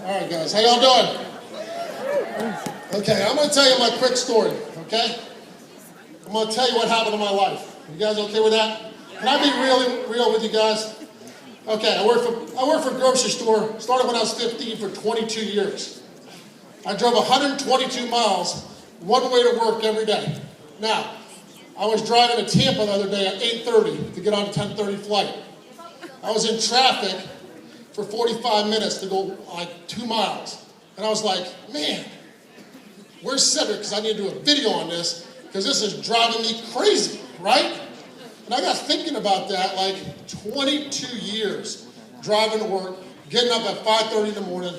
All right, guys, how y'all doing? Okay, I'm going to tell you my quick story, okay? I'm going to tell you what happened in my life. You guys okay with that? Can I be really real with you guys? Okay, I worked for a grocery store, started when I was 15 for 22 years. I drove 122 miles one way to work every day. Now, I was driving to Tampa the other day at 8:30 to get on a 10:30 flight. I was in traffic for 45 minutes to go like 2 miles. And I was like, man, where's Cedric? Because I need to do a video on this because this is driving me crazy, right? And I got thinking about that, like 22 years driving to work, getting up at 5:30 in the morning,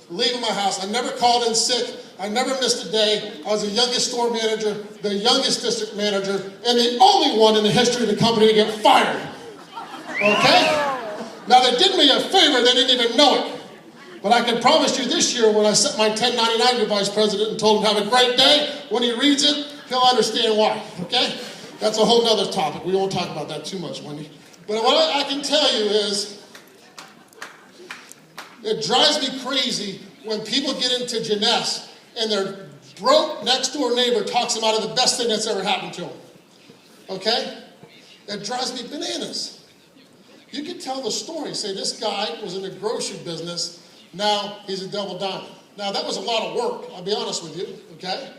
leaving my house. I never called in sick. I never missed a day. I was the youngest store manager, the youngest district manager, and the only one in the history of the company to get fired. Okay? Now, they did me a favor. They didn't even know it. But I can promise you this year, when I sent my 1099 to Vice President and told him have a great day, when he reads it, he'll understand why. Okay? That's a whole nother topic. We won't talk about that too much, Wendy. But what I can tell you is, it drives me crazy when people get into Jeunesse and their broke next-door neighbor talks them out of the best thing that's ever happened to them. Okay? It drives me bananas. You can tell the story. Say, this guy was in the grocery business. Now he's a double diamond. Now, that was a lot of work. I'll be honest with you. Okay?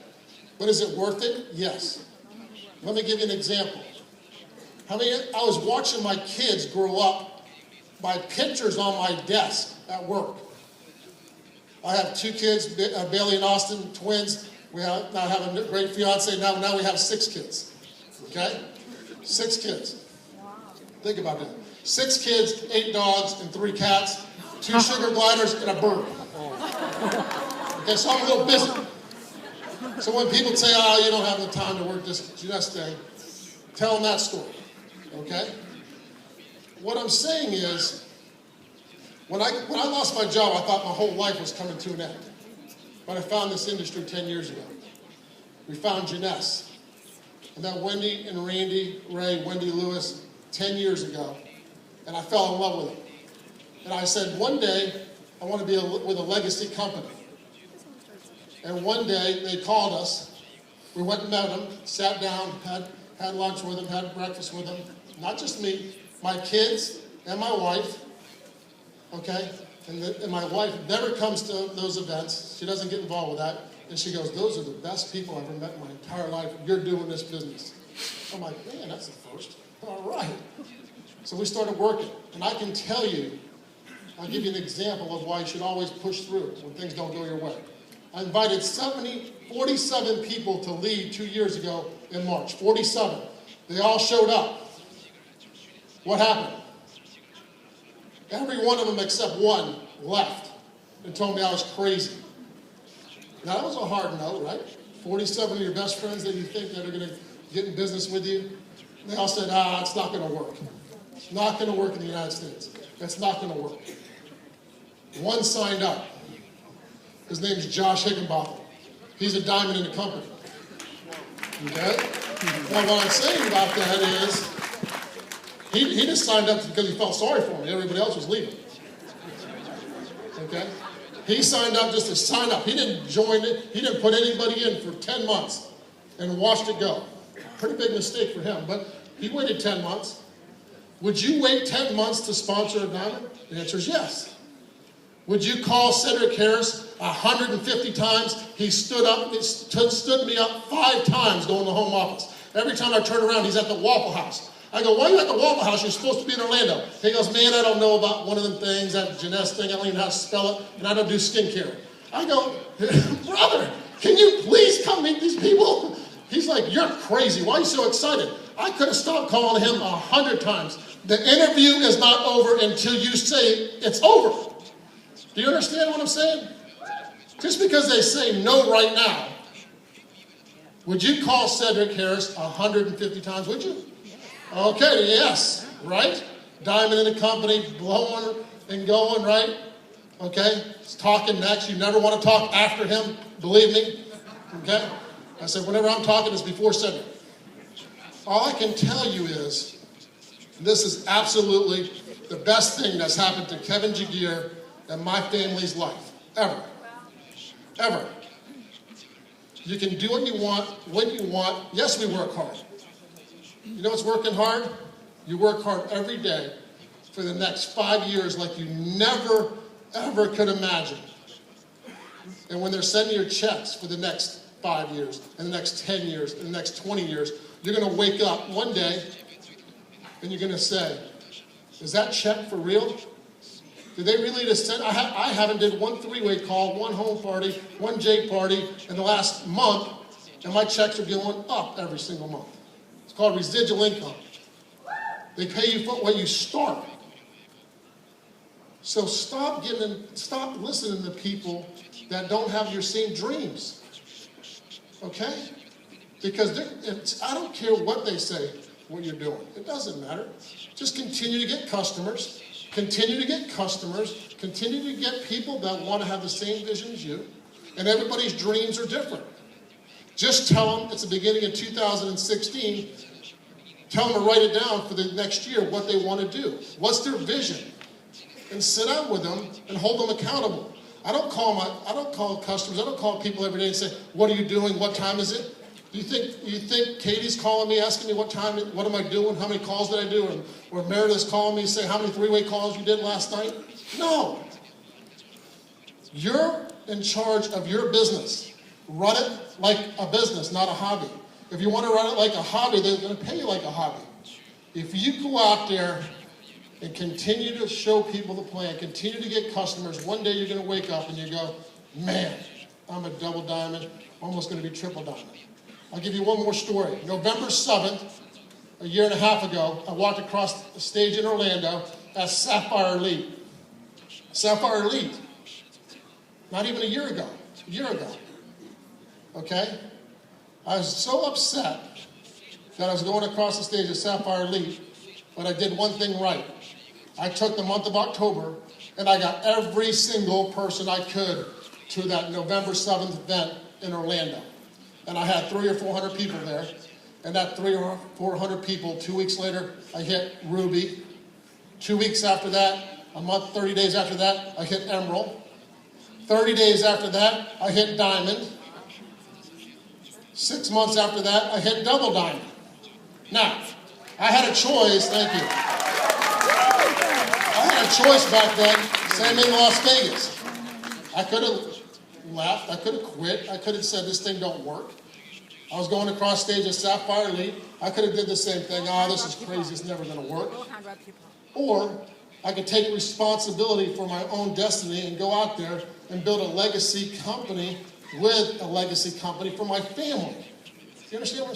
But is it worth it? Yes. Let me give you an example. I was watching my kids grow up by pictures on my desk at work. I have 2 kids, Bailey and Austin, twins. We now have a great fiance. Now we have 6 kids. Okay? 6 kids. Think about that. 6 kids, 8 dogs, and 3 cats, 2 sugar gliders, and a bird. Okay, so I'm a little busy. So when people say, oh, you don't have the time to work this Jeunesse day, tell them that story. Okay? What I'm saying is, when I lost my job, I thought my whole life was coming to an end. But I found this industry 10 years ago. We found Jeunesse. And then Wendy and Randy, Ray, Wendy Lewis, 10 years ago. And I fell in love with them. And I said, one day, I want to be with a legacy company. And one day, they called us. We went and met them, sat down, had lunch with them, had breakfast with them. Not just me, my kids and my wife. Okay? And my wife never comes to those events. She doesn't get involved with that. And she goes, those are the best people I've ever met in my entire life. You're doing this business. I'm like, man, that's the first. All right. So we started working. And I can tell you, I'll give you an example of why you should always push through when things don't go your way. I invited 47 people to lead 2 years ago in March. 47. They all showed up. What happened? Every one of them except one left and told me I was crazy. Now, that was a hard no, right? 47 of your best friends that you think that are going to get in business with you. They all said, it's not going to work. It's not going to work in the United States. It's not going to work. One signed up. His name's Josh Higginbotham. He's a diamond in the company. Okay? Now, what I'm saying about that is, he just signed up because he felt sorry for me. Everybody else was leaving. Okay? He signed up just to sign up. He didn't join it. He didn't put anybody in for 10 months and watched it go. Pretty big mistake for him, but he waited 10 months. Would you wait 10 months to sponsor a diamond? The answer is yes. Would you call Cedric Harris 150 times? He stood me up 5 times going to the home office. Every time I turn around, he's at the Waffle House. I go, why are you at the Waffle House? You're supposed to be in Orlando. He goes, man, I don't know about one of them things, that Jeunesse thing. I don't even know how to spell it, and I don't do skincare. I go, brother, can you please come meet these people? He's like, you're crazy. Why are you so excited? I could have stopped calling him 100 times. The interview is not over until you say it's over. Do you understand what I'm saying? Just because they say no right now, would you call Cedric Harris 150 times, would you? Okay, yes, right? Diamond in the company, blowing and going, right? Okay, he's talking next. You never want to talk after him, believe me. Okay? I said, whenever I'm talking, it's before Cedric. All I can tell you is, this is absolutely the best thing that's happened to Kevin Jagir and my family's life. Ever. Ever. You can do what you want, when you want. Yes, we work hard. You know what's working hard? You work hard every day for the next 5 years like you never, ever could imagine. And when they're sending you checks for the next 5 years, and the next 10 years, and the next 20 years, you're going to wake up one day and you're going to say, is that check for real? Did they really just send? I haven't did one three-way call, one home party, one J party in the last month, and my checks are going up every single month. It's called residual income. They pay you for what you start. So stop listening to people that don't have your same dreams. Okay? Because I don't care what they say, what you're doing. It doesn't matter. Just continue to get customers. Continue to get customers. Continue to get people that want to have the same vision as you. And everybody's dreams are different. Just tell them it's the beginning of 2016. Tell them to write it down for the next year, what they want to do. What's their vision? And sit down with them and hold them accountable. I don't call customers, I don't call people every day and say, what are you doing? What time is it? Do you think Katie's calling me, asking me what time, what am I doing? How many calls did I do? Or Meredith's calling me, saying how many three-way calls you did last night? No. You're in charge of your business. Run it like a business, not a hobby. If you want to run it like a hobby, they're going to pay you like a hobby. If you go out there and continue to show people the plan, continue to get customers, one day you're going to wake up and you go, man, I'm a double diamond, almost going to be triple diamond. I'll give you one more story. November 7th, a year and a half ago, I walked across the stage in Orlando at Sapphire Elite. Sapphire Elite. Not even a year ago. Okay? I was so upset that I was going across the stage at Sapphire Elite, but I did one thing right. I took the month of October, and I got every single person I could to that November 7th event in Orlando. And I had 300 or 400 people there. And that 300 or 400 people, 2 weeks later, I hit Ruby. 2 weeks after that, a month, 30 days after that, I hit Emerald. 30 days after that, I hit Diamond. 6 months after that, I hit Double Diamond. Now, I had a choice, thank you. I had a choice back then, same in Las Vegas. I could have left, I could have quit, I could have said this thing don't work. I was going across stage at Sapphire Elite, I could have did the same thing, this is crazy, it's never going to work. Or I could take responsibility for my own destiny and go out there and build a legacy company with a legacy company for my family. You understand what I'm saying?